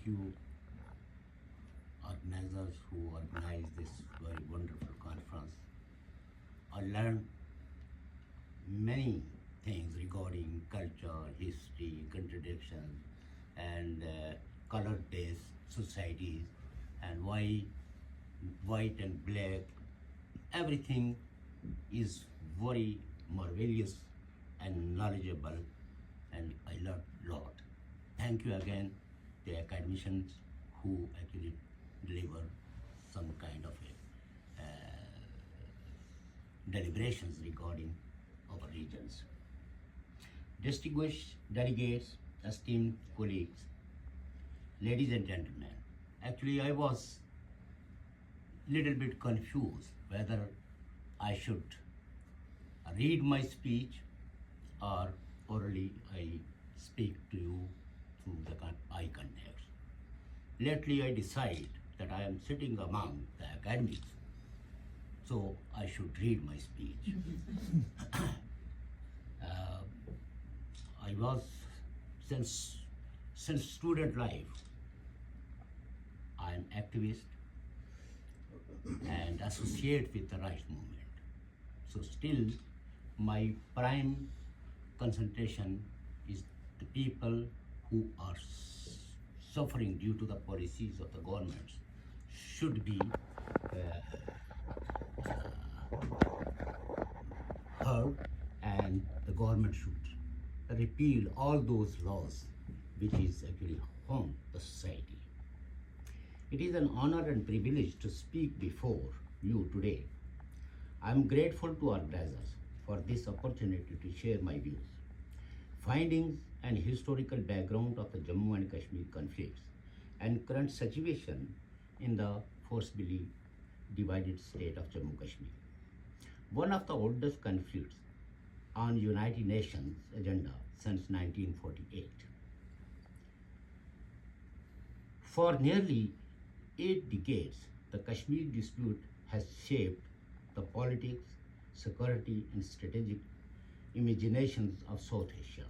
thank you, organizers who organized this very wonderful conference. I learned many things regarding culture, history, contradictions, and color-based societies, and why white and black, everything is very marvelous and knowledgeable, and I learned a lot. Thank you again, the academicians who actually deliver some kind of deliberations regarding our regions. Distinguished delegates, esteemed colleagues, ladies and gentlemen, actually I was little bit confused whether I should read my speech or orally I speak to you through the eye contact. Lately I decide that I am sitting among the academics, so I should read my speech. I was since student life, I am activist and associate with the rights movement. So still my prime concentration is the people who are suffering due to the policies of the governments should be heard, and the government should repeal all those laws which is actually harm the society. It is an honor and privilege to speak before you today. I am grateful to organizers for this opportunity to share my views, findings and historical background of the Jammu and Kashmir conflicts and current situation in the forcibly divided state of Jammu Kashmir. One of the oldest conflicts on United Nations agenda since 1948. For nearly 8 decades, the Kashmir dispute has shaped the politics, security, and strategic imaginations of South Asia.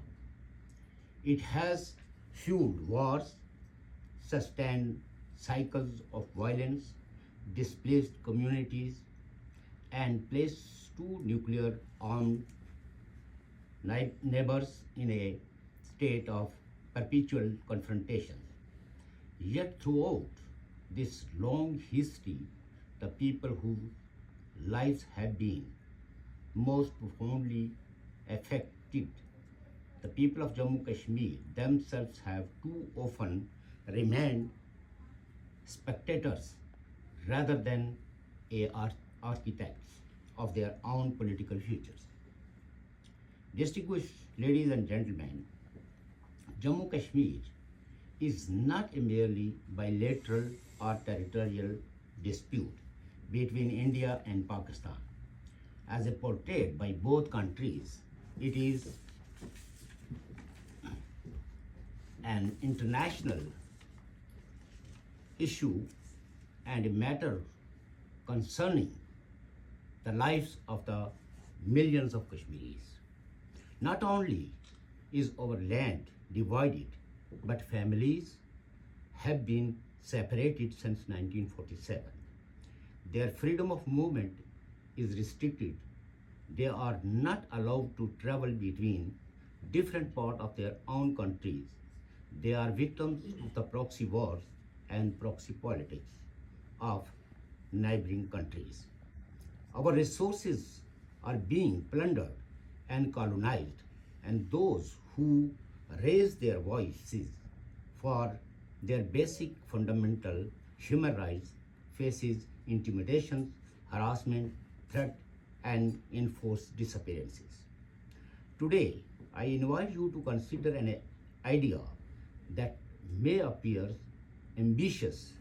It has fueled wars, sustained cycles of violence, displaced communities, and placed two nuclear-armed neighbors in a state of perpetual confrontation. Yet throughout this long history, the people whose lives have been most profoundly affected, the people of Jammu Kashmir themselves have too often remained spectators rather than architects of their own political futures. Distinguished ladies and gentlemen, Jammu Kashmir is not a merely bilateral or territorial dispute between India and Pakistan. As portrayed by both countries, it is an international issue and a matter concerning the lives of the millions of Kashmiris. Not only is our land divided, but families have been separated since 1947. Their freedom of movement is restricted. They are not allowed to travel between different parts of their own countries. They are victims of the proxy wars and proxy politics of neighboring countries. Our resources are being plundered and colonized, and those who raise their voices for their basic fundamental human rights faces intimidation, harassment, threat, and enforced disappearances. Today, I invite you to consider an idea that may appear ambitious,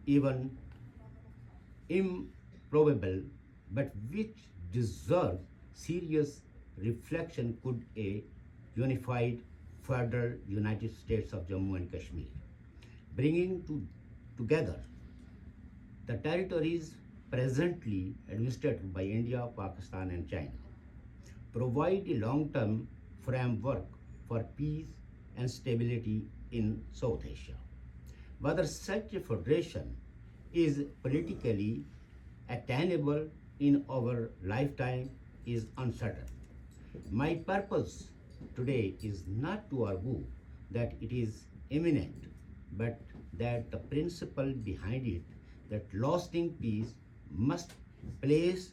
even improbable, but which deserves serious reflection. Could a unified federal United States of Jammu and Kashmir, bringing together the territories presently administered by India, Pakistan, and China, provide a long-term framework for peace and stability in South Asia? whether such a federation is politically attainable in our lifetime is uncertain. My purpose today is not to argue that it is imminent, but that the principle behind it, that lasting peace must place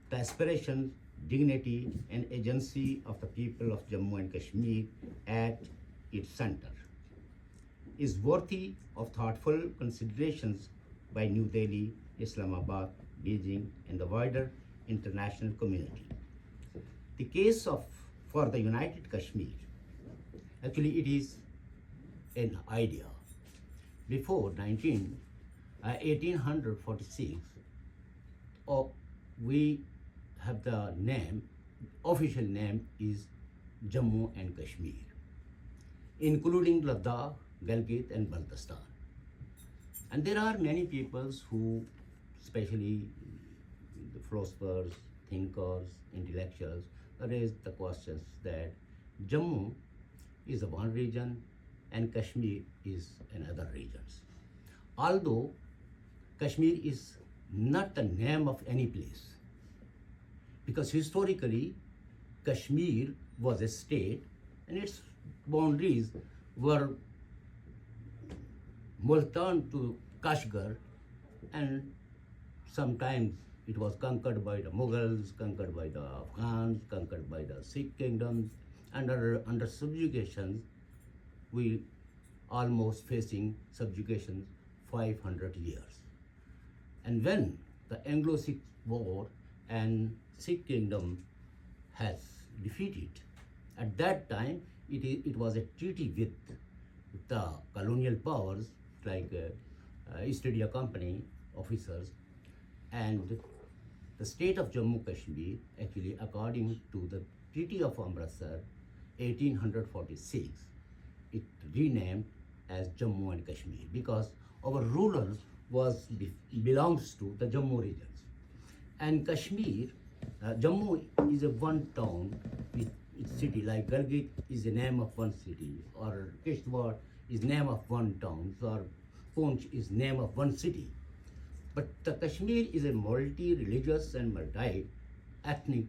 the aspirations, dignity, and agency of the people of Jammu and Kashmir at its center, is worthy of thoughtful considerations by New Delhi, Islamabad, Beijing, and the wider international community. The case of for the United Kashmir, actually it is an idea. Before 1846, we have the name, official name is Jammu and Kashmir, including Ladakh, Gilgit, and Baltistan. And there are many peoples who, especially the philosophers, thinkers, intellectuals, raise the questions that Jammu is a one region and Kashmir is another regions. Although Kashmir is not the name of any place, because historically Kashmir was a state and its boundaries were Multan to Kashgar, and sometimes it was conquered by the Mughals, conquered by the Afghans, conquered by the Sikh kingdoms. Under subjugation, we almost facing subjugation 500 years. And when the Anglo-Sikh war and Sikh kingdom has defeated, at that time it was a treaty with the colonial powers like East India Company officers, and the state of Jammu Kashmir, actually according to the Treaty of Amritsar 1846, it renamed as Jammu and Kashmir because our rulers belongs to the Jammu regions. And Kashmir, Jammu is a one town with its city, like Gilgit is the name of one city, or Kishtwar is name of one town, or Poonch is name of one city. But the Kashmir is a multi-religious and multi-ethnic,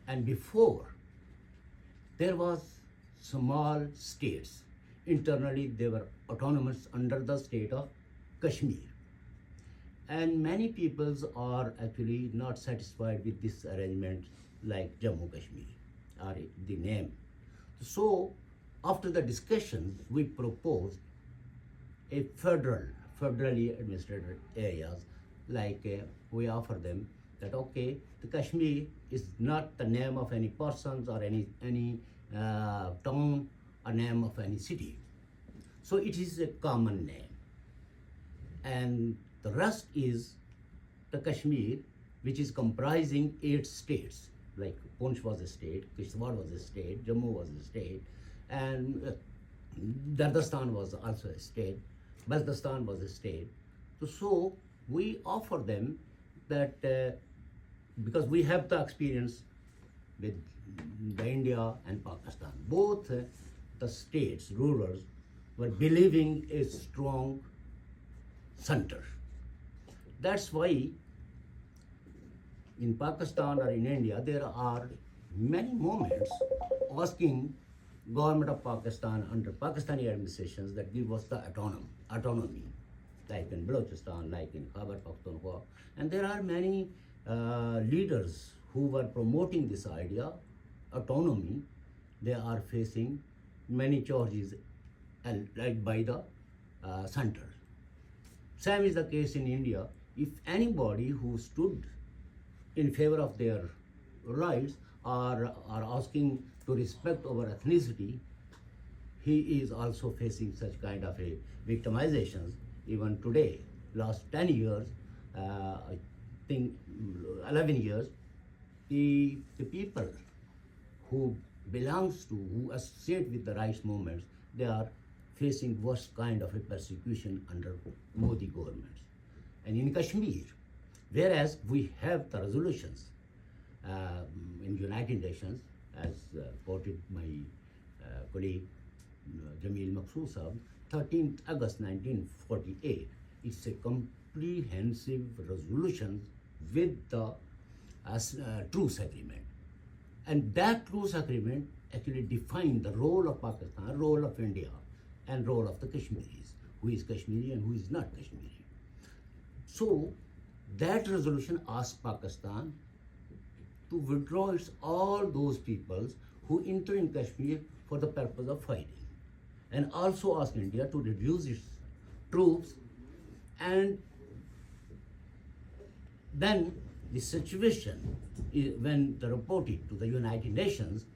and before there was small states. Internally they were autonomous under the state of Kashmir. And many peoples are actually not satisfied with this arrangement like Jammu Kashmir or the name. So after the discussions, we proposed a federally administered areas, like we offer them that okay, the Kashmir is not the name of any persons or any town or name of any city. So it is a common name. And the rest is the Kashmir, which is comprising 8 states, like Poonch was a state, Kishtwar was a state, Jammu was a state, and Dardastan was also a state, Baltistan was a state. So we offer them that because we have the experience with the India and Pakistan, both the states, rulers, were believing a strong center. That's why in Pakistan or in India, there are many moments asking government of Pakistan under Pakistani administrations that give us the autonomy, like in Balochistan, like in Khyber Pakhtunkhwa. And there are many leaders who were promoting this idea, autonomy. They are facing many charges like by the center. Same is the case in India. If anybody who stood in favor of their rights are asking to respect our ethnicity, he is also facing such kind of a victimizations. Even today, last 10 years, I think 11 years, the people who who associate with the rights movements, they are facing worst kind of a persecution under Modi governments. And in Kashmir, whereas we have the resolutions in United Nations, as quoted my colleague Jamil Maqsood Sahab, 13th August 1948. It's a comprehensive resolution with the truce agreement. And that truce agreement actually defined the role of Pakistan, role of India, and role of the Kashmiris, who is Kashmiri and who is not Kashmiri. So that resolution asked Pakistan to withdraw its all those peoples who enter in Kashmir for the purpose of fighting, and also asked India to reduce its troops. And then the situation, when they reported to the United Nations,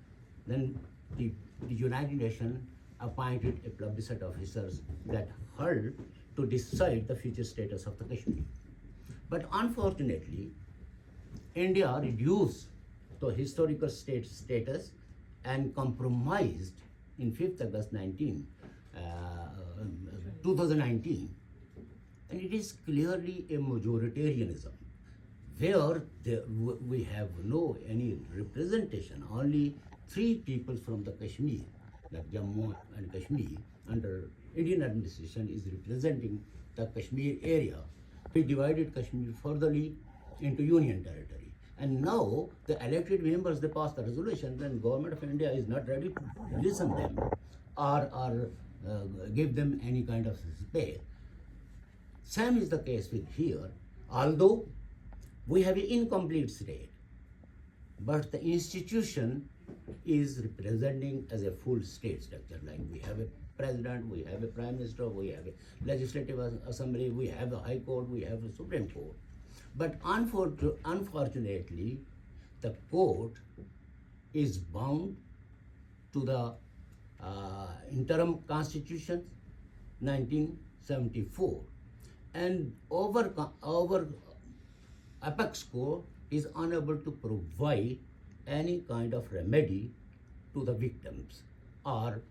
then the United Nations appointed a plebiscite officers that held to decide the future status of the Kashmir. But unfortunately, India reduced the historical state status and compromised in 5th August 2019. And it is clearly a majoritarianism, where we have no any representation. Only 3 people from the Kashmir, like Jammu and Kashmir, under Indian administration is representing the Kashmir area. We divided Kashmir furtherly into union territory. And now the elected members, they passed the resolution, then government of India is not ready to listen them or give them any kind of space. Same is the case with here, although we have an incomplete state, but the institution is representing as a full state structure. Like we have a president, we have a prime minister, we have a legislative assembly, we have a high court, we have a Supreme Court. But unfortunately, the court is bound to the interim constitution 1974, and our apex court is unable to provide any kind of remedy to the victims or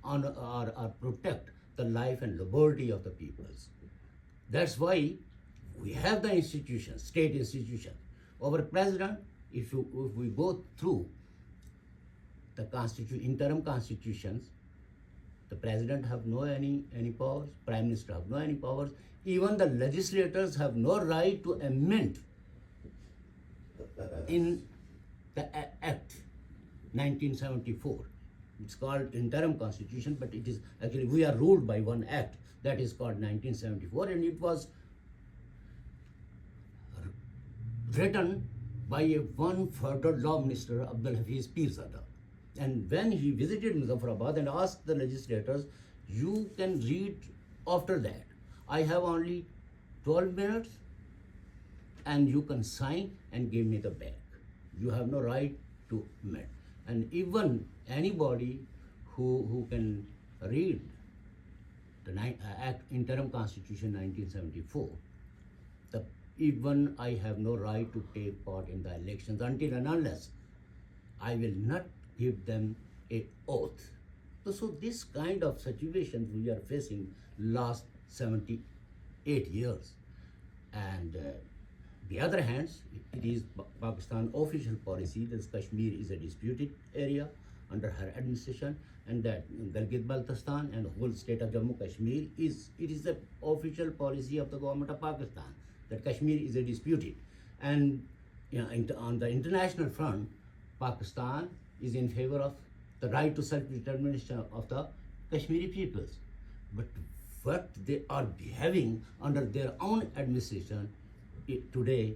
protect the life and liberty of the peoples. That's why we have the institutions, state institutions. Our president, if we go through the interim constitutions, the president have no any powers, prime minister have no any powers, even the legislators have no right to amend in the Act 1974. It's called interim constitution, but it is actually, we are ruled by one act that is called 1974, and it was written by one federal law minister, Abdul Hafiz Pirzada. And when he visited Muzaffarabad and asked the legislators, you can read after that. I have only 12 minutes and you can sign and give me the back. You have no right to amend. And even anybody who can read the Act Interim Constitution 1974, even I have no right to take part in the elections until and unless I will not give them a oath. So this kind of situation we are facing last 78 years. And the other hand, it is Pakistan official policy that Kashmir is a disputed area under her administration, and that Gilgit-Baltistan and the whole state of Jammu Kashmir is the official policy of the government of Pakistan, that Kashmir is a disputed. And on the international front, Pakistan is in favor of the right to self-determination of the Kashmiri peoples. But what they are behaving under their own administration today,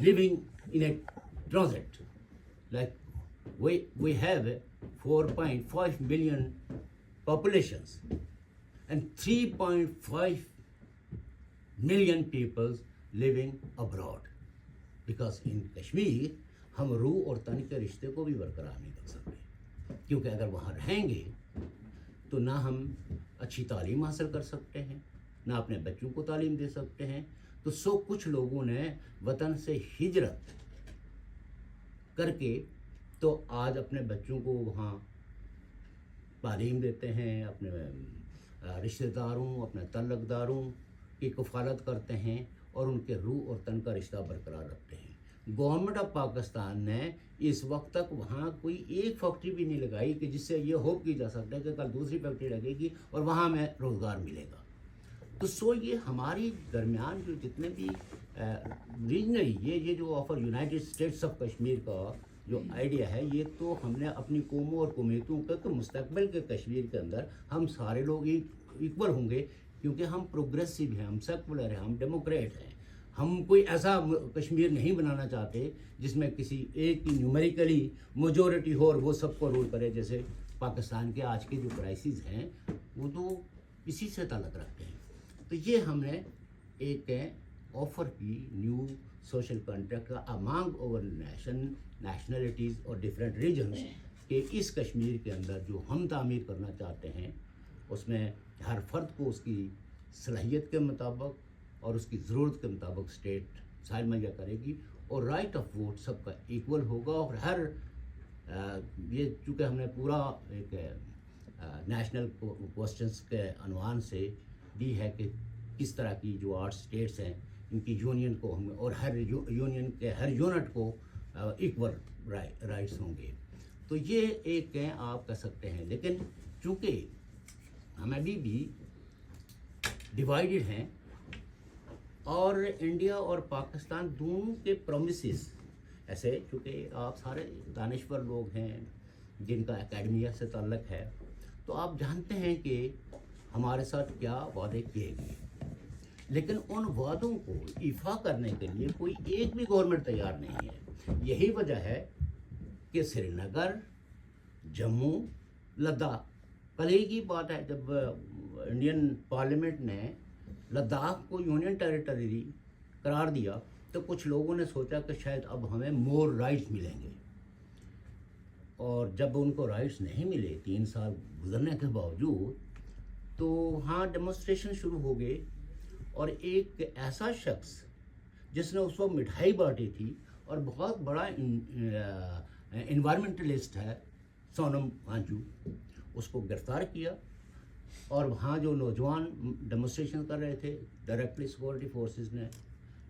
living in a transit. Like we have 4.5 million populations and 3.5 million people living abroad. Because in Kashmir ہم روح اور تن کے رشتے کو بھی برقرار نہیں کر سکتے، کیونکہ اگر وہاں رہیں گے تو نہ ہم اچھی تعلیم حاصل کر سکتے ہیں، نہ اپنے بچوں کو تعلیم دے سکتے ہیں. تو کچھ لوگوں نے وطن سے ہجرت کر کے تو آج اپنے بچوں کو وہاں تعلیم دیتے ہیں، اپنے رشتہ داروں، اپنے تعلق داروں کی کفالت کرتے ہیں اور ان کے روح اور تن کا رشتہ برقرار رکھتے ہیں. گورنمنٹ آف پاکستان نے اس وقت تک وہاں کوئی ایک فیکٹری بھی نہیں لگائی کہ جس سے یہ ہوپ کی جا سکتا ہے کہ کل دوسری فیکٹری لگے گی اور وہاں میں روزگار ملے گا. تو یہ ہماری درمیان جو جتنے بھی ریجنلی یہ جو offer United States of Kashmir کا جو آئیڈیا ہے، یہ تو ہم نے اپنی قوموں اور قومیتوں کا کہ مستقبل کے کشمیر کے اندر ہم سارے لوگ ایکول ہوں گے، کیونکہ ہم پروگریسو ہیں، ہم سیکولر ہیں، ہم ڈیموکریٹ ہیں. ہم کوئی ایسا کشمیر نہیں بنانا چاہتے جس میں کسی ایک کی نیومیریکلی میجورٹی ہو اور وہ سب کو رول کرے. جیسے پاکستان کے آج کے جو کرائسز ہیں وہ تو اسی سے تعلق رکھتے ہیں. تو یہ ہم نے ایک آفر کی new social contract among over nationalities اور ڈفرینٹ ریجنس کہ اس کشمیر کے اندر جو ہم تعمیر کرنا چاہتے ہیں اس میں ہر فرد کو اس کی صلاحیت کے مطابق اور اس کی ضرورت کے مطابق اسٹیٹ سائل مہیا کرے گی اور رائٹ آف ووٹ سب کا ایکول ہوگا. اور ہر یہ چونکہ ہم نے پورا ایک نیشنل کوسچنس کے عنوان سے دی ہے کہ کس طرح کی جو 8 اسٹیٹس ہیں ان کی یونین کو ہم اور ہر یونین کے ہر یونٹ کو ایکول رائٹس ہوں گے. تو یہ ایک آپ کہہ سکتے ہیں. لیکن چونکہ ہم ابھی بھی ڈیوائیڈڈ ہیں اور انڈیا اور پاکستان دونوں کے پرومسز ایسے، چونکہ آپ سارے دانشور لوگ ہیں جن کا اکیڈمیا سے تعلق ہے، تو آپ جانتے ہیں کہ ہمارے ساتھ کیا وعدے کیے گئے، لیکن ان وعدوں کو ایفا کرنے کے لیے کوئی ایک بھی گورنمنٹ تیار نہیں ہے. یہی وجہ ہے کہ سری نگر، جموں، لداخ، کل ہی کی بات ہے جب انڈین پارلیمنٹ نے لداخ کو یونین ٹیریٹری قرار دیا تو کچھ لوگوں نے سوچا کہ شاید اب ہمیں مور رائٹس ملیں گے، اور جب ان کو رائٹس نہیں ملے 3 سال گزرنے کے باوجود تو ہاں ڈیمونسٹریشن شروع ہو گئے. اور ایک ایسا شخص جس نے اس وقت مٹھائی بانٹی تھی اور بہت بڑا انوائرمنٹلسٹ ہے، سونم وانچو، اس کو گرفتار کیا. اور وہاں جو نوجوان ڈیمونسٹریشن کر رہے تھے ڈائریکٹلی سیکورٹی فورسز نے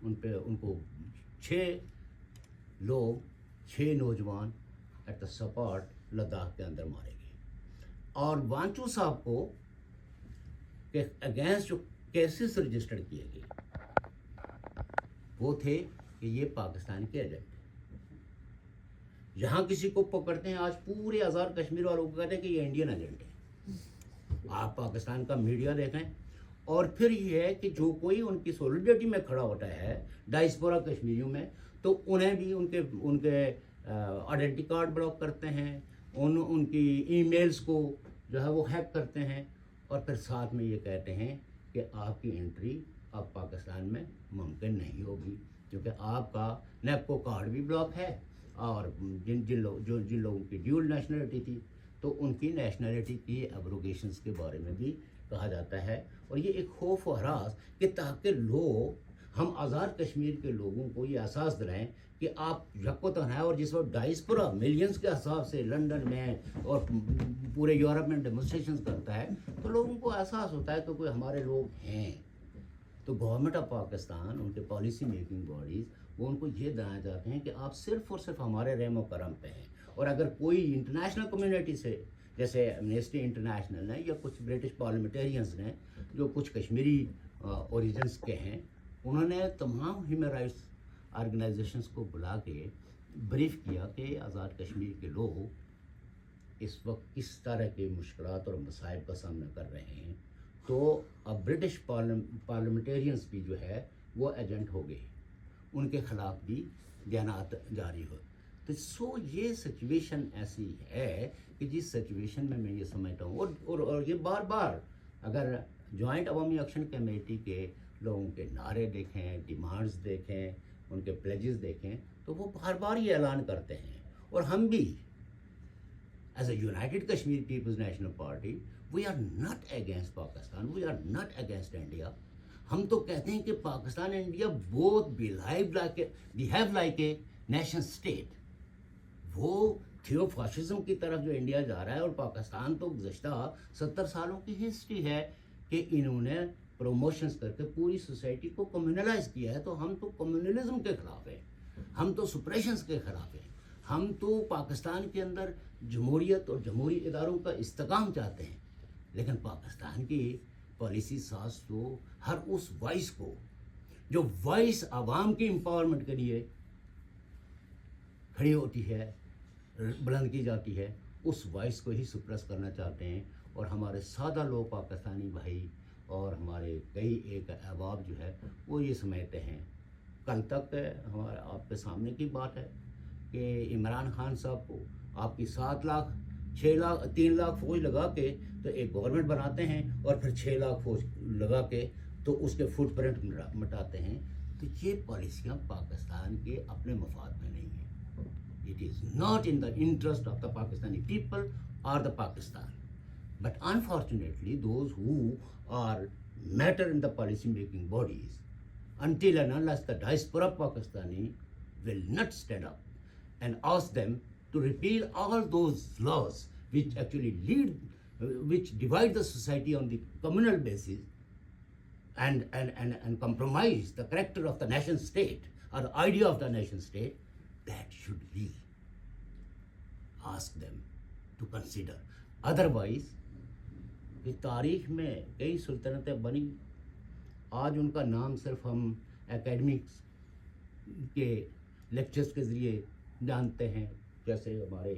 ان کو 6 نوجوان ایٹ دا سپاٹ لداخ کے اندر مارے گئے. اور وانچو صاحب کو کہ اگینسٹ جو کیسز رجسٹر کیے گئے وہ تھے کہ یہ پاکستان کے ایجنٹ ہیں. یہاں کسی کو پکڑتے ہیں آج پورے آزاد کشمیر والوں کو کہتے ہیں کہ یہ انڈین ایجنٹ ہے. آپ پاکستان کا میڈیا دیکھیں. اور پھر یہ ہے کہ جو کوئی ان کی سولیڈریٹی میں کھڑا ہوتا ہے ڈائسپورا کشمیریوں میں تو انہیں بھی ان کے آئیڈینٹی کارڈ بلاک کرتے ہیں، ان کی ای میلز کو جو ہے وہ ہیک کرتے ہیں، اور پھر ساتھ میں یہ کہتے ہیں کہ آپ کی انٹری اب پاکستان میں ممکن نہیں ہوگی کیونکہ آپ کا نیپکو کارڈ بھی بلاک ہے. اور جن لوگوں کی ڈیول نیشنلٹی تھی تو ان کی نیشنلٹی کی ایبروگیشنز کے بارے میں بھی کہا جاتا ہے. اور یہ ایک خوف و ہراس کہ تاکہ لوگ ہم آزاد کشمیر کے لوگوں کو یہ احساس دلائیں کہ آپ یکوتن ہیں. اور جس وقت ڈائسپورا ملینز کے حساب سے لنڈن میں اور پورے یورپ میں ڈیمونسٹریشنز کرتا ہے تو لوگوں کو احساس ہوتا ہے کہ کوئی ہمارے لوگ ہیں. تو گورنمنٹ آف پاکستان، ان کے پالیسی میکنگ باڈیز، وہ ان کو یہ دلانا چاہتے ہیں کہ آپ صرف اور صرف ہمارے رحم و کرم پہ ہیں. اور اگر کوئی انٹرنیشنل کمیونٹی سے جیسے ایمنسٹی انٹرنیشنل نے یا کچھ برٹش پارلیمنٹیرینز نے جو کچھ کشمیری اوریجنس کے ہیں، انہوں نے تمام ہیومن رائٹس آرگنائزیشنز کو بلا کے بریف کیا کہ آزاد کشمیر کے لوگ اس وقت کس طرح کے مشکلات اور مصائب کا سامنا کر رہے ہیں. تو اب برٹش پارلیمنٹیرینز بھی جو ہے وہ ایجنٹ ہو گئے، ان کے خلاف بھی دیانات جاری ہو. تو یہ سچویشن ایسی ہے کہ جس سچویشن میں یہ سمجھتا ہوں اور یہ بار بار اگر جوائنٹ عوامی ایکشن کمیٹی کے لوگوں کے نعرے دیکھیں, ڈیمانڈز دیکھیں, ان کے پلیجز دیکھیں تو وہ بار بار یہ اعلان کرتے ہیں. اور ہم بھی as a united Kashmir peoples national party we are not against Pakistan, we are not against India. ہم تو کہتے ہیں کہ Pakistan and India both behave like a nation state. وہ تھیو فاشزم کی طرف جو انڈیا جا رہا ہے, اور پاکستان تو گزشتہ 70 سالوں کی ہسٹری ہے کہ انہوں نے پروموشنز کر کے پوری سوسائٹی کو کمیونلائز کیا ہے. تو ہم تو کمیونلزم کے خلاف ہیں, ہم تو سپریشنز کے خلاف ہیں, ہم تو پاکستان کے اندر جمہوریت اور جمہوری اداروں کا استحکام چاہتے ہیں. لیکن پاکستان کی پالیسی ساز تو ہر اس وائس کو جو وائس عوام کی امپاورمنٹ کے لیے کھڑی ہوتی ہے, بلند کی جاتی ہے, اس وائس کو ہی سپریس کرنا چاہتے ہیں. اور ہمارے سادہ لوگ پاکستانی بھائی اور ہمارے کئی ایک احباب جو ہے وہ یہ سمجھتے ہیں. کل تک ہمارے آپ کے سامنے کی بات ہے کہ عمران خان صاحب کو آپ کی 7 لاکھ 6 لاکھ 3 لاکھ فوج لگا کے تو ایک گورنمنٹ بناتے ہیں, اور پھر 6 لاکھ فوج لگا کے تو اس کے فٹ پرنٹ مٹاتے ہیں. تو یہ پالیسیاں پاکستان کے اپنے مفاد میں نہیں ہیں. It is not in the interest of the Pakistani people or the Pakistan. But unfortunately, those who are matter in the policy making bodies, until and unless the diaspora Pakistani will not stand up and ask them to repeal all those laws which actually which divide the society on the communal basis and compromise the character of the nation state or the idea of the nation state, that should we ask them to consider. Otherwise, کہ تاریخ میں کئی سلطنتیں بنی, آج ان کا نام صرف ہم اکیڈمکس کے لیکچرز کے ذریعے جانتے ہیں, جیسے ہمارے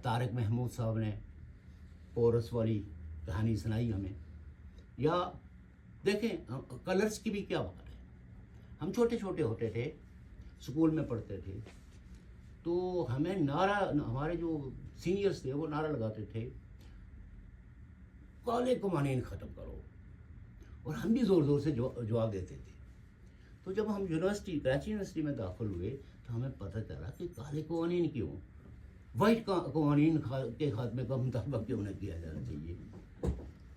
طارق محمود صاحب نے پورس والی کہانی سنائی ہمیں. یا دیکھیں کلرز کی بھی کیا بات ہے. ہم چھوٹے چھوٹے ہوتے تھے, اسکول میں پڑھتے تھے, تو ہمیں نعرہ, ہمارے جو سینئرس تھے وہ نعرہ لگاتے تھے کالے قوانین ختم کرو, اور ہم بھی زور زور سے جواب دیتے تھے. تو جب ہم یونیورسٹی کراچی یونیورسٹی میں داخل ہوئے تو ہمیں پتہ چلا کہ کالے قوانین کیوں, وائٹ قوانین کے خاتمے کا مطالبہ کیوں نہ کیا جانا چاہیے.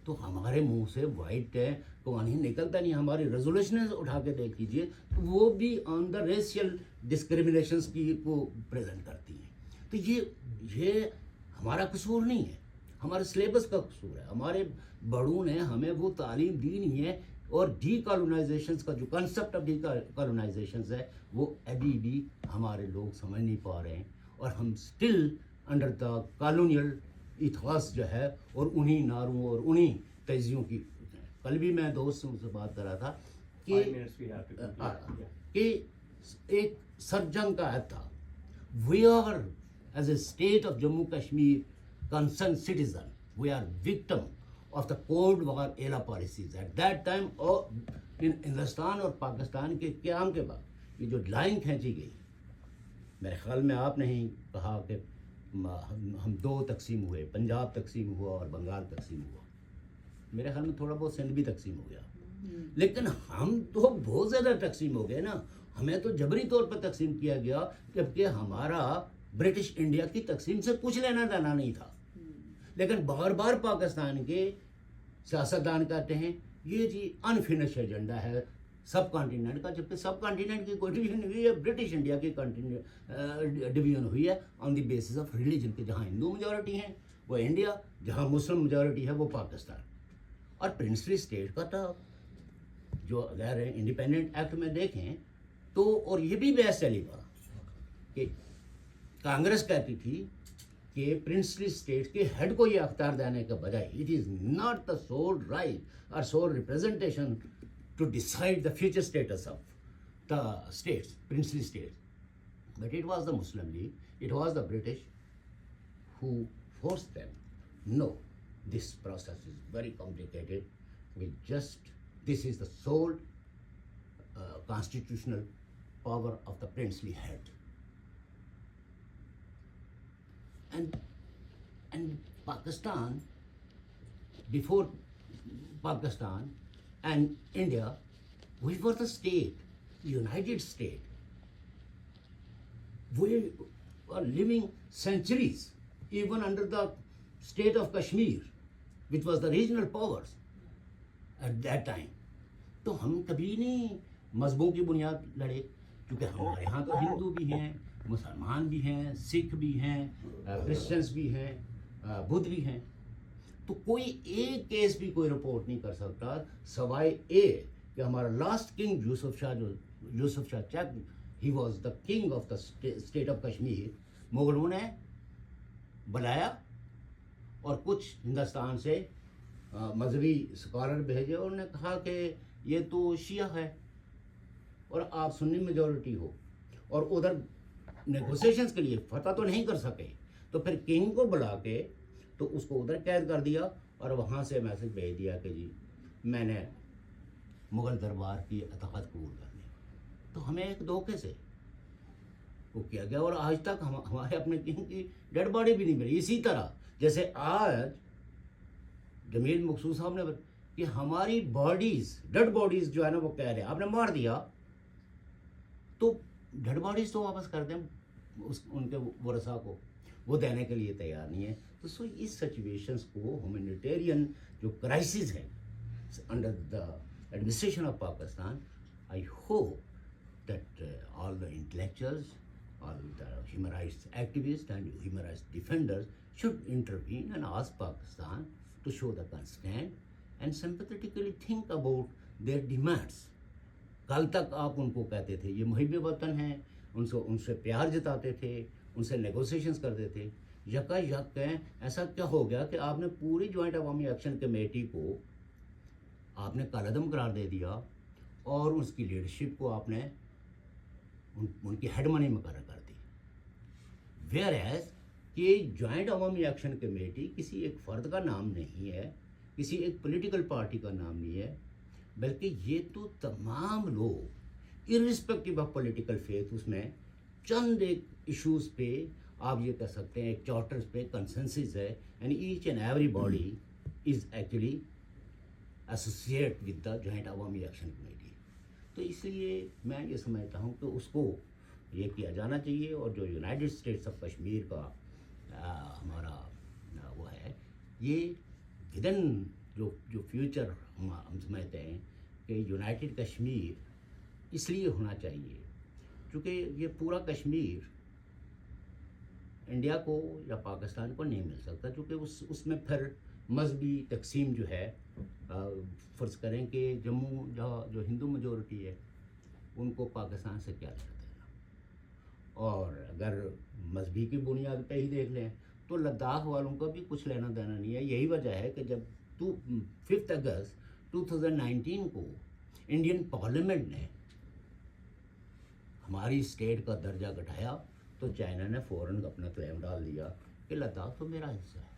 تو ہمارے منہ سے وائٹ قوانین نکلتا نہیں. ہماری ریزولوشنز اٹھا کے دیکھ لیجیے, وہ بھی آن دا ریشیل ڈسکریمنیشنس کی کو پریزنٹ کرتی ہیں. تو یہ ہمارا قصور نہیں ہے, ہمارے سلیبس کا قصور ہے. ہمارے بڑوں نے ہمیں وہ تعلیم دی نہیں ہے, اور ڈی کالونائزیشنس کا جو کنسیپٹ آف ڈی کالونائزیشنز ہے وہ ابھی بھی ہمارے لوگ سمجھ نہیں پا رہے ہیں, اور ہم اسٹل انڈر دا کالونیل ایتھاس جو ہے, اور انہی نعروں اور انہی تجزیوں کی. کل بھی میں دوستوں سے بات کر رہا تھا کہ ایک سرجنگ کا عہد تھا, we are as a state of Jammu Kashmir concern citizen, we are victim of the cold war era policies at that time. اور ہندوستان اور پاکستان کے قیام کے بعد یہ جو لائن کھینچی گئی, میرے خیال میں آپ نے ہی کہا کہ ہم 2 تقسیم ہوئے, پنجاب تقسیم ہوا اور بنگال تقسیم ہوا. میرے خیال میں تھوڑا بہت سندھ بھی تقسیم ہو گیا, لیکن ہم تو بہت زیادہ تقسیم ہو گئے نا. ہمیں تو جبری طور پر تقسیم کیا گیا, جبکہ ہمارا برٹش انڈیا کی تقسیم سے کچھ لینا دینا نہیں تھا. لیکن بار بار پاکستان کے سیاستدان کہتے ہیں یہ جی انفینش ایجنڈا ہے سب کانٹیننٹ کا, جبکہ سب کانٹیننٹ کی کوئی ڈویژن ہوئی ہے, برٹش انڈیا کی ڈویژن ہوئی ہے آن دی بیسس آف ریلیجن کے. جہاں ہندو میجورٹی ہیں وہ انڈیا, جہاں مسلم میجورٹی ہے وہ پاکستان. اور پرنسلی اسٹیٹ کا تھا جو غیر انڈیپینڈنٹ ایکٹ میں دیکھیں تو, اور یہ بھی بحث چلی ہوا کہ کانگریس کہتی تھی کہ پرنسلی اسٹیٹ کے ہیڈ کو یہ اختیار دینے کے بجائے it is not the sole right اور sole representation to decide the future status of the states, princely states. But it was the Muslim League, it was the British who forced them. No, this process is very complicated. This is the sole constitutional power of the princely head. And Pakistan, before Pakistan and India, we were the state, United State. We were living centuries, even under the state of Kashmir, which was the regional powers at that time. تو ہم کبھی نہیں مذہبوں کی بنیاد لڑے، کیونکہ ہمارے یہاں تو ہندو بھی ہیں، مسلمان بھی ہیں، سکھ بھی ہیں، کرسچنس بھی ہیں، بدھ بھی ہیں. تو کوئی ایک کیس بھی کوئی رپورٹ نہیں کر سکتا سوائے اے کہ ہمارا لاسٹ کنگ یوسف شاہ چک، he was the king of the state of Kashmir. مغلوں نے بلایا اور کچھ ہندوستان سے مذہبی اسکالر بھیجے اور انہوں نے کہا کہ یہ تو شیعہ ہے اور آپ سنی میجورٹی ہو، اور ادھر نیگوسیشنز کے لیے فتح تو نہیں کر سکے، تو پھر کنگ کو بلا کے تو اس کو ادھر قید کر دیا اور وہاں سے میسج بھیج دیا کہ جی میں نے مغل دربار کی اطاعت قبول کر لی. تو ہمیں ایک دھوکے سے وہ کیا گیا، اور آج تک ہمارے اپنے کنگ کی ڈیڈ باڈی بھی نہیں ملی. اسی طرح جیسے آج جمیل مقصود صاحب نے کہ ہماری باڈیز، ڈیڈ باڈیز جو ہے نا وہ کہہ رہے ہیں آپ نے مار دیا تو ڈیڈ باڈیز تو واپس کر دیں ان کے ورثاء کو، وہ دینے کے لیے تیار نہیں ہے. تو سو اس سچویشنس کو ہیومینیٹیرین جو کرائسس ہے under the administration of Pakistan, I hope that all the intellectuals, all the human rights activists and human rights defenders should intervene and ask Pakistan to show the consent and sympathetically think about their demands. کل تک آپ ان کو کہتے تھے یہ محب وطن ہیں، ان سے پیار جتاتے تھے، ان سے نیگوسیشنز کرتے تھے. یکا یک کہیں ایسا کیا ہو گیا کہ آپ نے پوری جوائنٹ عوامی ایکشن کمیٹی کو آپ نے کالعدم قرار دے دیا اور اس کی لیڈرشپ کو آپ نے ان کی ہیڈ منی مقرر کر دی. ویئر ایز کہ جوائنٹ عوامی ایکشن کمیٹی کسی ایک فرد کا نام نہیں ہے، کسی ایک پولیٹیکل پارٹی کا نام نہیں ہے، بلکہ یہ تو تمام لوگ ارسپیکٹو آف پولیٹیکل فیتھ اس میں چند ایک ایشوز پہ آپ یہ کہہ سکتے ہیں ایک چارٹرز پہ کنسنسس ہے، and each and everybody is actually associate with the joint Awami action committee. تو اس لیے میں یہ سمجھتا ہوں کہ اس کو یہ کیا جانا چاہیے، اور جو یونائٹڈ اسٹیٹس آف کشمیر کا ہمارا وہ ہے، یہ ودن جو فیوچر ہم سمجھتے ہیں کہ یونائٹڈ کشمیر اس لیے ہونا چاہیے کیونکہ یہ پورا کشمیر انڈیا کو یا پاکستان کو نہیں مل سکتا، کیونکہ اس میں پھر مذہبی تقسیم جو ہے، فرض کریں کہ جموں جو ہندو میجورٹی ہے ان کو پاکستان سے کیا لینا دینا، اور اگر مذہبی کی بنیاد پہ ہی دیکھ لیں تو لداخ والوں کا بھی کچھ لینا دینا نہیں ہے. یہی وجہ ہے کہ جب 5 اگست 2019 کو انڈین پارلیمنٹ نے ہماری اسٹیٹ کا درجہ گھٹایا تو چائنا نے فوراً اپنا کلیم ڈال دیا کہ لداخ تو میرا حصہ ہے.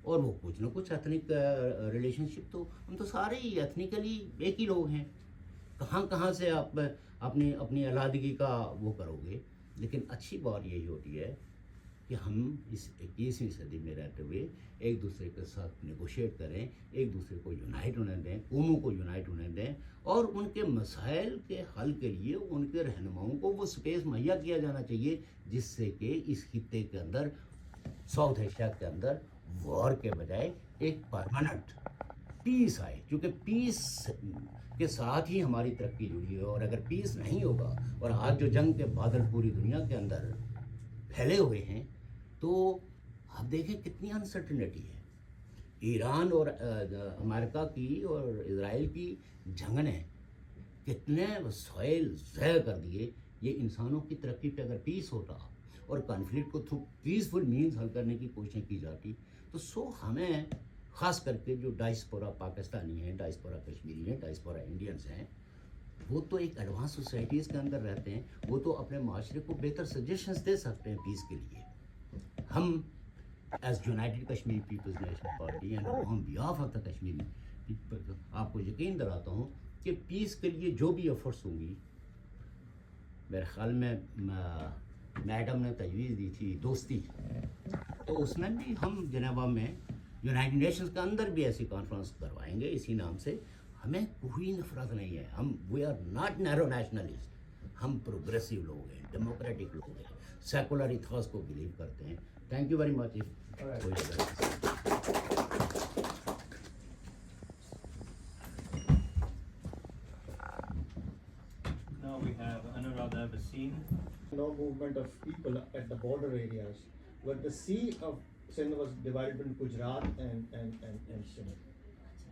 اور وہ کچھ نہ کچھ ایتھنک ریلیشن شپ، تو ہم تو سارے ہی ایتھنیکلی ایک ہی لوگ ہیں، کہاں سے آپ اپنی علیحدگی کا وہ کرو گے. لیکن اچھی بات یہی ہوتی ہے کہ ہم اس 21ویں صدی میں رہتے ہوئے ایک دوسرے کے ساتھ نیگوشیٹ کریں، ایک دوسرے کو یونائٹ ہونے دیں، قوموں کو یونائٹ ہونے دیں، اور ان کے مسائل کے حل کے لیے ان کے رہنماؤں کو وہ سپیس مہیا کیا جانا چاہیے جس سے کہ اس خطے کے اندر، ساؤتھ ایشیا کے اندر وار کے بجائے ایک پرماننٹ پیس آئے. کیونکہ پیس کے ساتھ ہی ہماری ترقی جڑی ہے، اور اگر پیس نہیں ہوگا اور آج جو جنگ کے بادل پوری دنیا کے اندر پھیلے ہوئے ہیں تو آپ دیکھیں کتنی انسرٹنٹی ہے. ایران اور امریکہ کی اور اسرائیل کی جنگ نے کتنے وسائل ضائع کر دیے. یہ انسانوں کی ترقی پہ اگر پیس ہوتا اور کانفلکٹ کو تھرو پیسفل مینز حل کرنے کی کوششیں کی جاتی تو ہمیں خاص کر کے جو ڈائسپورا پاکستانی ہیں، ڈائسپورا کشمیری ہیں، ڈائسپورا انڈینس ہیں، وہ تو ایک ایڈوانس سوسائٹیز کے اندر رہتے ہیں، وہ تو اپنے معاشرے کو بہتر سجیشنز دے سکتے ہیں پیس کے لیے. ہم as united Kashmir peoples national party and on behalf of the Kashmiri people آپ کو یقین دلاتا ہوں کہ پیس کے لیے جو بھی ایفرٹس ہوں گی میرے خیال میں میڈم نے تجویز دی تھی دوستی، تو اس میں بھی ہم جنیوا میں یونائٹڈ نیشنز کے اندر بھی ایسی کانفرنس کروائیں گے اسی نام سے. ہمیں کوئی نفرت نہیں ہے، ہم we are not narrow nationalist, ہم پروگریسو لوگ ہیں، ڈیموکریٹک لوگ ہیں، سیکولر ایتھوس کو بلیو کرتے ہیں. Thank you very much. Now we have Anuradha Bhasin. No movement of people at the border areas, but the sea of Sindh was divided into Gujarat and Sindh.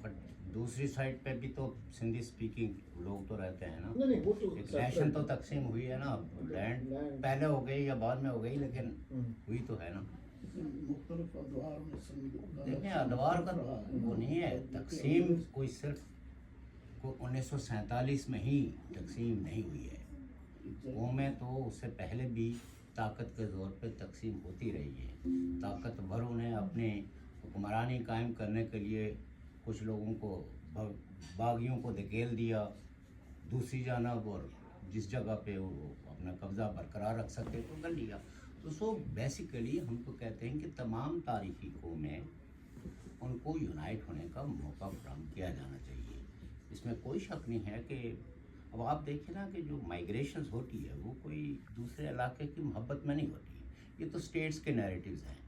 But دوسری side پہ بھی تو Sindhi speaking لوگ تو رہتے ہیں نا. نہیں وہ تو ایک نیشن تو تقسیم ہوئی ہے نا، لینڈ پہلے ہو گئی یا بعد میں ہو گئی، لیکن ہوئی تو ہے نا. مختلف ادوار میں دیکھیں ادوار کا وہ نہیں ہے، تقسیم کوئی صرف 1947 میں ہی تقسیم نہیں ہوئی ہے. قومیں تو اس سے پہلے بھی طاقت کے زور پہ تقسیم ہوتی رہی ہے. طاقتوروں نے اپنے حکمرانی قائم کرنے کے لیے کچھ لوگوں کو باغیوں کو دھکیل دیا دوسری جانب، اور جس جگہ پہ وہ اپنا قبضہ برقرار رکھ سکتے تو کر لیا. تو سو بیسیکلی ہم تو کہتے ہیں کہ تمام تاریخی قومیں ان کو یونائٹ ہونے کا موقع فراہم کیا جانا چاہیے. اس میں کوئی شک نہیں ہے کہ اب آپ دیکھیں نا کہ جو مائگریشنز ہوتی ہے وہ کوئی دوسرے علاقے کی محبت میں نہیں ہوتی. یہ تو اسٹیٹس کے نیریٹیوز ہیں.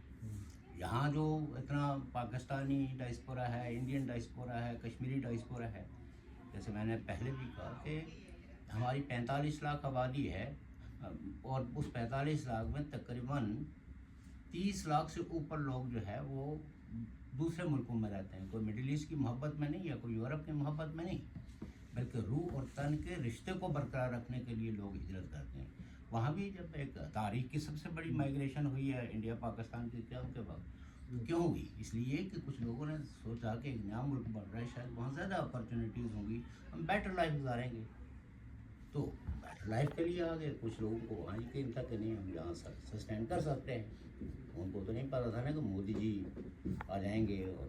یہاں جو اتنا پاکستانی ڈائسپورا ہے، انڈین ڈائسپورا ہے، کشمیری ڈائسپورا ہے، جیسے میں نے پہلے بھی کہا کہ ہماری 45 لاکھ آبادی ہے، اور اس 45 لاکھ میں تقریباً 30 لاکھ سے اوپر لوگ جو ہے وہ دوسرے ملکوں میں رہتے ہیں. کوئی مڈل ایسٹ کی محبت میں نہیں یا کوئی یورپ کی محبت میں نہیں، بلکہ روح اور تن کے رشتے کو برقرار رکھنے کے لیے لوگ ہجرت کرتے ہیں. وہاں بھی جب ایک تاریخ کی سب سے بڑی مائگریشن ہوئی ہے انڈیا پاکستان کے قیام کے وقت، کیوں ہوئی؟ اس لیے کہ کچھ لوگوں نے سوچا کہ ایک نیا ملک بن رہا ہے، شاید وہاں زیادہ اپرچونیٹیز ہوں گی، ہم بیٹر لائف گزاریں گے. تو بیٹر لائف کے لیے آگے کچھ لوگوں کو وہاں کی ان تک نہیں ہم یہاں سسٹین کر سکتے ہیں. ان کو تو نہیں پتا تھا نا کہ مودی جی آ جائیں گے اور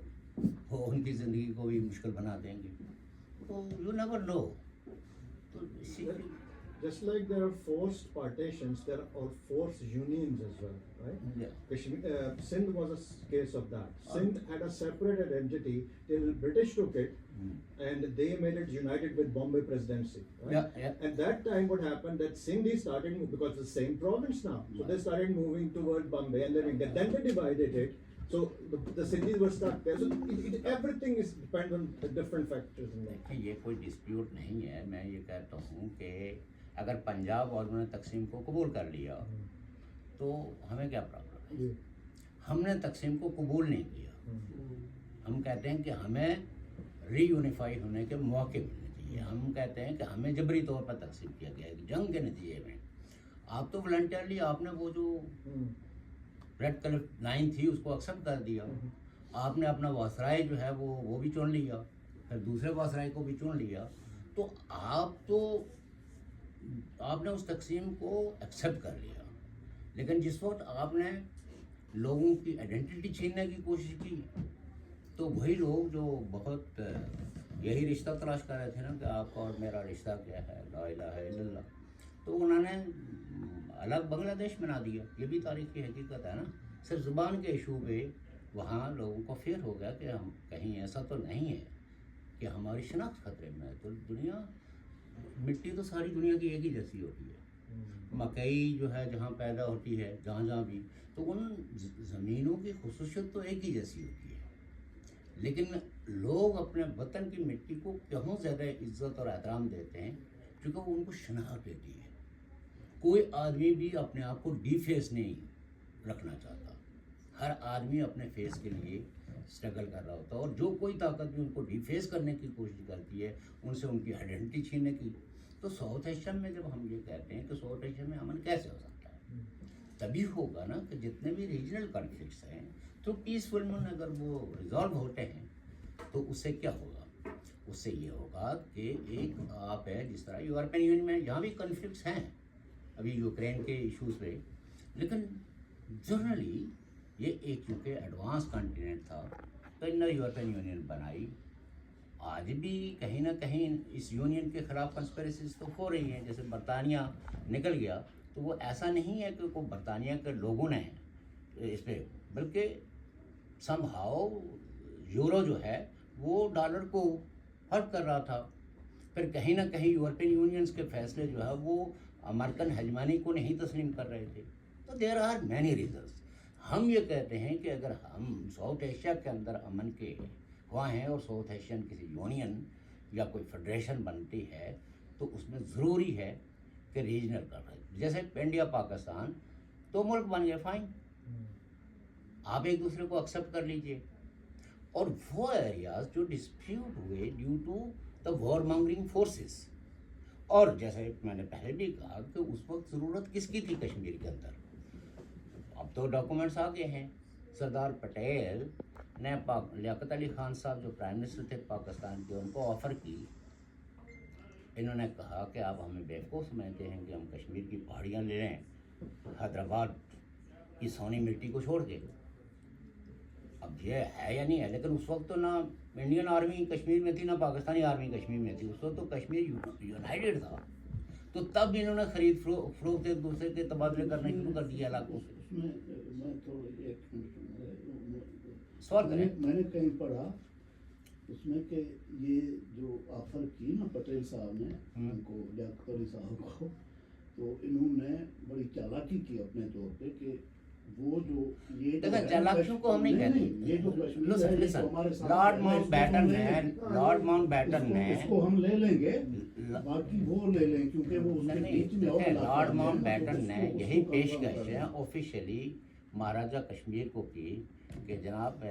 وہ ان کی زندگی کو بھی مشکل بنا دیں گے. تو یو نیور نو. تو اسی Just like there are forced partitions, there are forced unions as well, right? Yeah. Sindh was a case of that. Sindh had a separate identity till British took it, and they made it united with Bombay Presidency, right? Yeah. At that time, what happened that Sindhi started because it's the same province now, so they started moving towards Bombay, and then they divided it. So the Sindhis were stuck there. So everything is depends on the different factors in that. یہ کوئی dispute نہیں ہے. میں یہ کہتا ہوں کہ اگر پنجاب والوں نے تقسیم کو قبول کر لیا تو ہمیں کیا پرابلم ہے؟ ہم نے تقسیم کو قبول نہیں کیا. ہم کہتے ہیں کہ ہمیں ری یونیفائی ہونے کے موقع ملنے چاہیے. ہم کہتے ہیں کہ ہمیں جبری طور پر تقسیم کیا گیا ہے جنگ کے نتیجے میں. آپ تو والنٹیئرلی آپ نے وہ جو ریڈ کلر لائن تھی اس کو ایکسیپٹ کر دیا. آپ نے اپنا واسرائے جو ہے وہ بھی چن لیا، پھر دوسرے واسرائے کو بھی چن لیا. تو آپ نے اس تقسیم کو ایکسیپٹ کر لیا. لیکن جس وقت آپ نے لوگوں کی آئیڈینٹی چھیننے کی کوشش کی تو وہی لوگ جو بہت یہی رشتہ تلاش کر رہے تھے نا کہ آپ کا اور میرا رشتہ کیا ہے، لا الہ الا اللہ، تو انہوں نے الگ بنگلہ دیش بنا دیا. یہ بھی تاریخ کی حقیقت ہے نا. صرف زبان کے ایشو پہ وہاں لوگوں کو فیئر ہو گیا کہ ہم کہیں ایسا تو نہیں ہے کہ ہماری شناخت خطرے میں ہے. تو دنیا مٹی تو ساری دنیا کی ایک ہی جیسی ہوتی ہے. مکئی جو ہے جہاں پیدا ہوتی ہے جہاں بھی، تو ان زمینوں کی خصوصیت تو ایک ہی جیسی ہوتی ہے. لیکن لوگ اپنے وطن کی مٹی کو کیوں زیادہ عزت اور احترام دیتے ہیں؟ کیونکہ وہ ان کو شناخت دیتی ہے. کوئی آدمی بھی اپنے آپ کو ڈی فیس نہیں رکھنا چاہتا. ہر آدمی اپنے فیس کے لیے اسٹرگل کر رہا ہوتا ہے، اور جو کوئی طاقت بھی ان کو ڈی فیس کرنے کی کوشش کرتی ہے، ان سے ان کی آئیڈینٹی چھیننے کی. تو ساؤتھ ایشیا میں جب ہم یہ کہتے ہیں کہ ساؤتھ ایشیا میں امن کیسے ہو سکتا ہے، تبھی ہوگا نا کہ جتنے بھی ریجنل کنفلکٹس ہیں تو پیسفل میں اگر وہ ریزالو ہوتے ہیں تو اس سے کیا ہوگا؟ اس سے یہ ہوگا کہ ایک آپ ہے جس طرح یورپین یونین میں یہاں بھی کنفلکٹس ہیں ابھی یوکرین کے ایشوز پہ، لیکن جنرلی یہ ایک کیونکہ ایڈوانس کنٹیننٹ تھا تو انہیں یورپین یونین بنائی آج بھی کہیں نہ کہیں اس یونین کے خلاف کنسپریسیز تو ہو رہی ہیں. جیسے برطانیہ نکل گیا تو وہ ایسا نہیں ہے کہ برطانیہ کے لوگوں نے اس پہ، بلکہ سم ہاؤ یورو جو ہے وہ ڈالر کو ہرٹ کر رہا تھا. پھر کہیں نہ کہیں یورپین یونینز کے فیصلے جو ہے وہ امریکن ہیجمانی کو نہیں تسلیم کر رہے تھے. تو دیر آر مینی ریزنس. ہم یہ کہتے ہیں کہ اگر ہم ساؤتھ ایشیا کے اندر امن کے خواہ ہیں اور ساؤتھ ایشین کسی یونین یا کوئی فیڈریشن بنتی ہے تو اس میں ضروری ہے کہ ریجنل کر رہے. جیسے انڈیا پاکستان تو ملک بن گئے، فائن، آپ ایک دوسرے کو ایکسیپٹ کر لیجئے. اور وہ ایریاز جو ڈسپیوٹ ہوئے due to the war mongering forces, اور جیسے میں نے پہلے بھی کہا کہ اس وقت ضرورت کس کی تھی کشمیر کے اندر. اب تو ڈاکومنٹس آ گئے ہیں. سردار پٹیل نے لیاقت علی خان صاحب جو پرائم منسٹر تھے پاکستان کے، ان کو آفر کی. انہوں نے کہا کہ آپ ہمیں بیوقوف سمجھتے ہیں کہ ہم کشمیر کی پہاڑیاں لے لیں حیدرآباد کی سونی مٹی کو چھوڑ کے. اب یہ ہے یا نہیں ہے، لیکن اس وقت تو نہ انڈین آرمی کشمیر میں تھی نہ پاکستانی آرمی کشمیر میں تھی. اس وقت تو کشمیر یونائٹڈ تھا. تو تب انہوں نے خرید فروخت ایک دوسرے کے تبادلے کرنے شروع کر دیا علاقوں سے. اس میں تو ایک منٹ سوال کریں. میں نے کہیں پڑھا اس میں کہ یہ جو آفر کی نا پٹیل صاحب نے ان کو، لیاقت علی صاحب کو، تو انہوں نے بڑی چالاکی کی اپنے طور پہ کہ وہ جو یہ چالاکیوں کو ہم نہیں کہتے. یہ جو لارڈ ماؤنٹ بیٹن نے اس کو ہم لے لیں گے، باقی وہ لے لیں کیونکہ وہ اس کے بیچ میں اور لارڈ ماؤنٹ بیٹن نے یہی پیشکش آفیشلی مہاراجہ کشمیر کو کی کہ جناب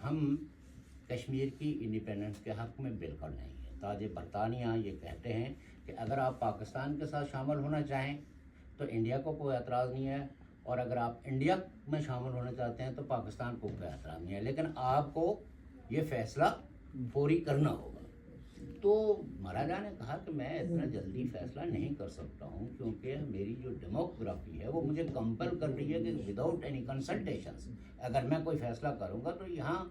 ہم کشمیر کی انڈیپینڈنس کے حق میں بالکل نہیں ہے. تاج برطانیہ یہ کہتے ہیں کہ اگر آپ پاکستان کے ساتھ شامل ہونا چاہیں تو انڈیا کو کوئی اعتراض نہیں ہے، اور اگر آپ انڈیا میں شامل ہونا چاہتے ہیں تو پاکستان کو کوئی اعتراض نہیں ہے، لیکن آپ کو یہ فیصلہ فوری کرنا ہوگا. تو مہاراجا نے کہا کہ میں اتنا جلدی فیصلہ نہیں کر سکتا ہوں کیونکہ میری جو ڈیموگرافی ہے وہ مجھے کمپل کر رہی ہے کہ وداؤٹ اینی کنسلٹیشنز اگر میں کوئی فیصلہ کروں گا تو یہاں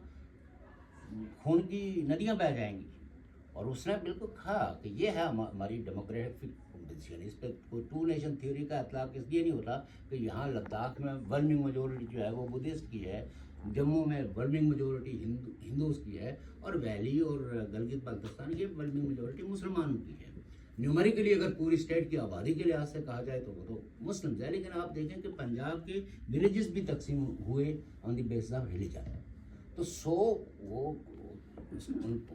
خون کی ندیاں بہہ جائیں گی. اور اس نے بالکل کہا کہ یہ ہے ہماری ڈیموکریٹک پوزیشن. اس پہ کوئی ٹو نیشن تھیوری کا اطلاق اس لیے نہیں ہوتا کہ یہاں لداخ میں ورلنگ میجورٹی جو ہے وہ بدھسٹ کی ہے، جموں میں ورلنگ میجورٹی ہندوز کی ہے، اور ویلی اور گلگت بلتستان یہ ورلنگ میجورٹی مسلمانوں کی ہے. نیومریکلی اگر پوری اسٹیٹ کی آبادی کے لحاظ سے کہا جائے تو وہ تو مسلمز ہے. لیکن آپ دیکھیں کہ پنجاب کے ولیجز بھی تقسیم ہوئے آن دی بیسس آف ریلیجن. تو وہ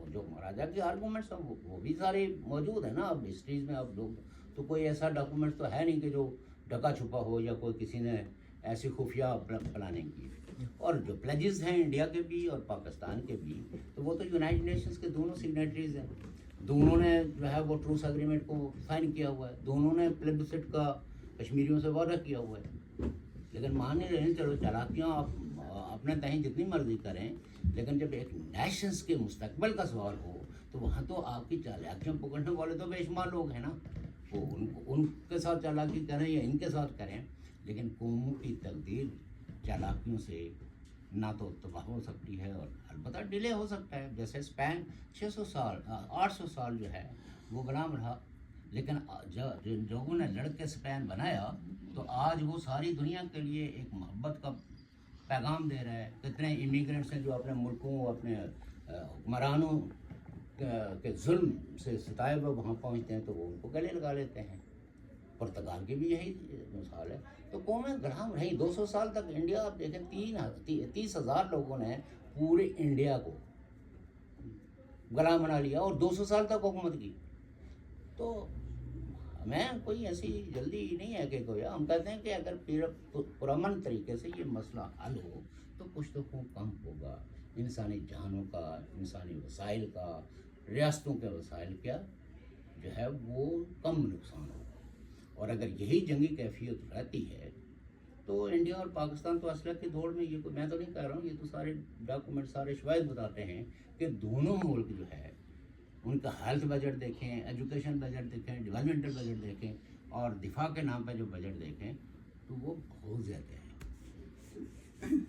جو مہاراجا کے آرگومنٹس ہیں وہ بھی سارے موجود ہیں نا اب ہسٹریز میں. اب لوگ تو کوئی ایسا ڈاکومنٹ تو ہے نہیں کہ جو ڈھکا چھپا ہو یا کوئی کسی نے ایسی خفیہ پلاننگ کی. اور جو پلیجز ہیں انڈیا کے بھی اور پاکستان کے بھی تو وہ تو یونائٹڈ نیشنز کے دونوں سگنیٹریز ہیں. دونوں نے جو ہے وہ ٹروس اگریمنٹ کو سائن کیا ہوا ہے. دونوں نے پلیبسٹ کا کشمیریوں سے وعدہ کیا ہوا ہے. لیکن مان نہیں رہے. چلو چالاکیاں آپ اپنے تہیں جتنی مرضی کریں، لیکن جب ایک نیشنز کے مستقبل کا سوال ہو تو وہاں تو آپ کی چالاکیاں پکڑنے والے تو بے شمار لوگ ہیں نا. وہ ان کے ساتھ چالاکی کریں یا ان کے ساتھ کریں، لیکن قوموں کی تقدیر چالاکیوں سے نہ تو تباہ ہو سکتی ہے اور البتہ ڈیلے ہو سکتا ہے. جیسے اسپین 600 سال 800 سال جو ہے وہ غلام رہا، لیکن جن لوگوں نے لڑ کے اسپین بنایا تو آج وہ ساری دنیا کے لیے ایک محبت کا پیغام دے رہا ہے. کتنے امیگرینٹس ہیں جو اپنے ملکوں اپنے حکمرانوں کے ظلم سے ستائے ہوئے وہاں پہنچتے ہیں تو وہ ان کو گلے لگا لیتے ہیں. پرتگال کی بھی یہی مثال ہے. تو قومیں غلام رہیں 200 سال تک. انڈیا آپ دیکھیں 30,000 لوگوں نے پورے انڈیا کو غلام بنا لیا اور 200 سال تک حکومت کی. تو ہمیں کوئی ایسی جلدی نہیں ہے کہ کوئی، ہم کہتے ہیں کہ اگر پرامن طریقے سے یہ مسئلہ حل ہو تو کچھ تو خون کم ہوگا. انسانی جانوں کا، انسانی وسائل کا، ریاستوں کے وسائل کا جو ہے وہ کم نقصان ہوگا. اور اگر یہی جنگی کیفیت رہتی ہے تو انڈیا اور پاکستان تو اسلحے کی دوڑ میں، یہ کوئی میں تو نہیں کہہ رہا ہوں، یہ تو سارے ڈاکومنٹ سارے شواہد بتاتے ہیں کہ دونوں ملک جو ہے ان کا ہیلتھ بجٹ دیکھیں، ایجوکیشن بجٹ دیکھیں، ڈیولپمنٹل بجٹ دیکھیں اور دفاع کے نام پہ جو بجٹ دیکھیں تو وہ بہت زیادہ ہے.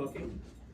talking।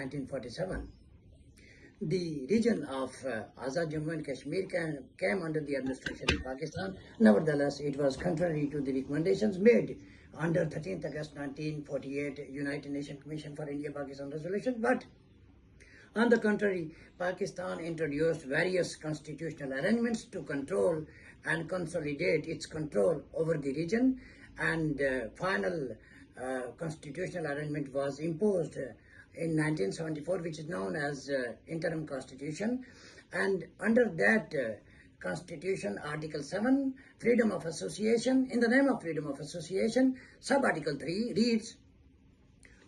1947, the region of Azad Jammu and Kashmir came under the administration of Pakistan. Nevertheless, it was contrary to the recommendations made under 13th August 1948 United Nations Commission for India-Pakistan resolution. But on the contrary, Pakistan introduced various constitutional arrangements to control and consolidate its control over the region, and final constitutional arrangement was imposed in 1974, which is known as interim constitution. And under that constitution, Article 7, freedom of association, in the name of freedom of association, sub-article 3 reads,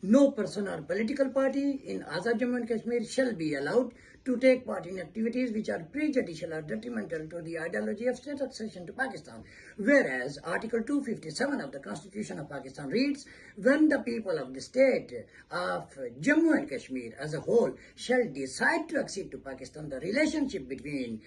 no person or political party in Azad Jammu and Kashmir shall be allowed to take part in activities which are prejudicial or detrimental to the ideology of state accession to Pakistan. Whereas Article 257 of the Constitution of Pakistan reads, when the people of the state of Jammu and Kashmir as a whole shall decide to accede to Pakistan, the relationship between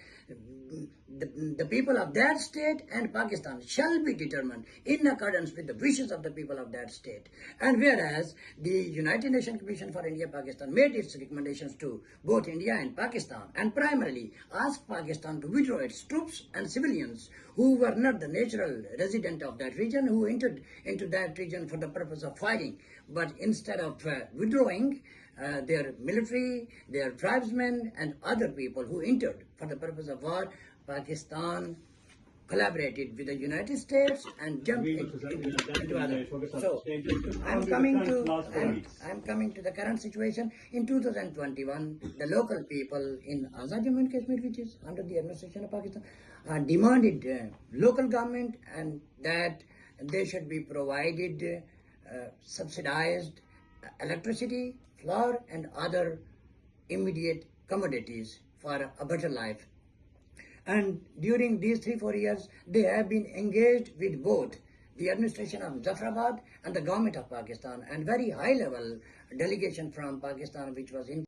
the people of that state and Pakistan shall be determined in accordance with the wishes of the people of that state. And whereas the United Nations Commission for India-Pakistan made its recommendations to both India and Pakistan, and primarily asked Pakistan to withdraw its troops and civilians who were not the natural resident of that region, who entered into that region for the purpose of fighting, but instead of withdrawing, their military, their tribesmen and other people who entered for the purpose of war, Pakistan collaborated with the United States and jumped into other. So I'm coming to the current situation. In 2021, the local people in Azad Jammu and Kashmir, which is under the administration of Pakistan, demanded local government and that they should be provided subsidized electricity, flour and other immediate commodities for a better life. And during these 3-4 years, they have been engaged with both the administration of Zafrabad and the government of Pakistan, and very high level delegation from Pakistan, which was in